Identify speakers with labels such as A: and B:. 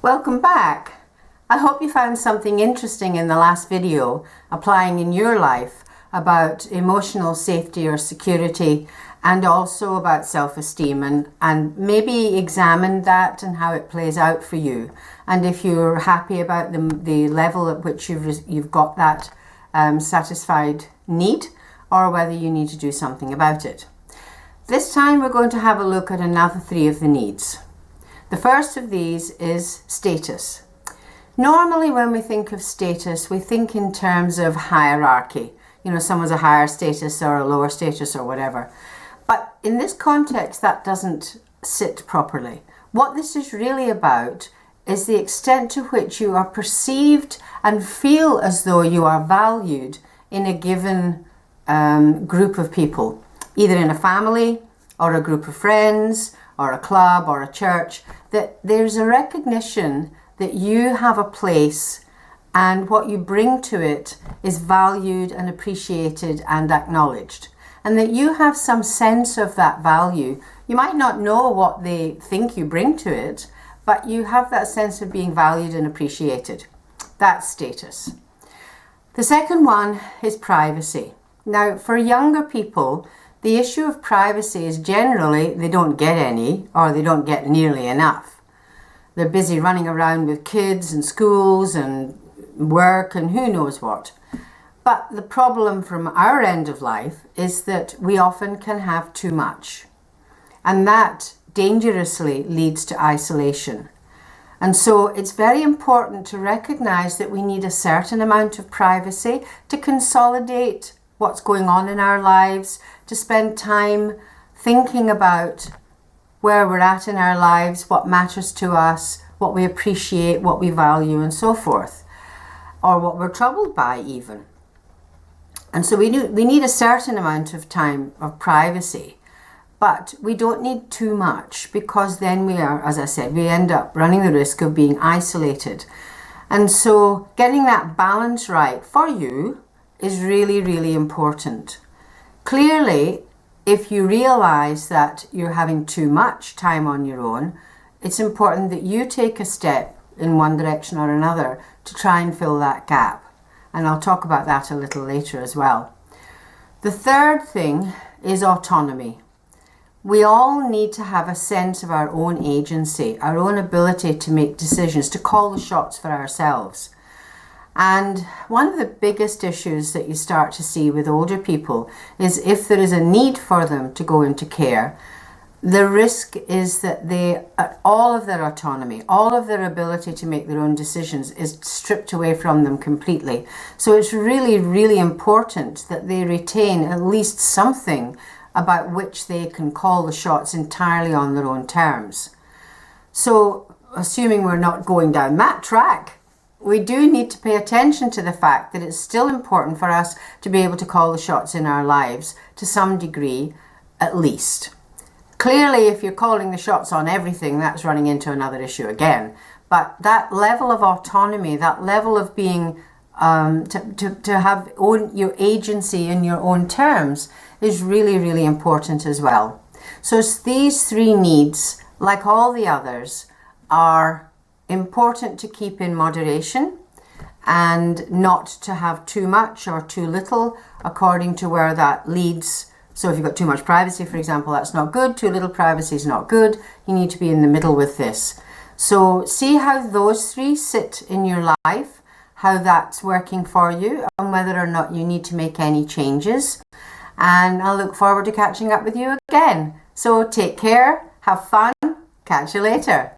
A: Welcome back. I hope you found something interesting in the last video applying in your life about emotional safety or security, and also about self-esteem, and maybe examine that and how it plays out for you, and if you're happy about the level at which you've got that satisfied need, or whether you need to do something about it. This time we're going to have a look at another three of the needs. The first of these is status. Normally when we think of status, we think in terms of hierarchy. You know, someone's a higher status or a lower status or whatever. But in this context, that doesn't sit properly. What this is really about is the extent to which you are perceived and feel as though you are valued in a given group of people, either in a family or a group of friends or a club or a church, that there's a recognition that you have a place and what you bring to it is valued and appreciated and acknowledged, and that you have some sense of that value. You might not know what they think you bring to it, but you have that sense of being valued and appreciated. That's status. The second one is privacy. Now, for younger people, the issue of privacy is generally they don't get any, or they don't get nearly enough. They're busy running around with kids and schools and work and who knows what. But the problem from our end of life is that we often can have too much. And that dangerously leads to isolation. And so it's very important to recognize that we need a certain amount of privacy to consolidate what's going on in our lives, to spend time thinking about where we're at in our lives, what matters to us, what we appreciate, what we value, and so forth, or what we're troubled by even. And so we need a certain amount of time of privacy, but we don't need too much, because then we are, as I said, we end up running the risk of being isolated. And so getting that balance right for you is really, really important. Clearly, if you realize that you're having too much time on your own, it's important that you take a step in one direction or another to try and fill that gap. And I'll talk about that a little later as well. The third thing is autonomy. We all need to have a sense of our own agency, our own ability to make decisions, to call the shots for ourselves. And one of the biggest issues that you start to see with older people is if there is a need for them to go into care, the risk is that all of their autonomy, all of their ability to make their own decisions is stripped away from them completely. So it's really, really important that they retain at least something about which they can call the shots entirely on their own terms. So assuming we're not going down that track, we do need to pay attention to the fact that it's still important for us to be able to call the shots in our lives to some degree, at least. Clearly, if you're calling the shots on everything, that's running into another issue again. But that level of autonomy, that level of being, to have your agency in your own terms is really, really important as well. So these three needs, like all the others, are important to keep in moderation and not to have too much or too little according to where that leads. So if you've got too much privacy, for example, that's not good. Too little privacy is not good. You need to be in the middle with this. So see how those three sit in your life, how that's working for you, and whether or not you need to make any changes. And I'll look forward to catching up with you again. So take care, have fun, catch you later.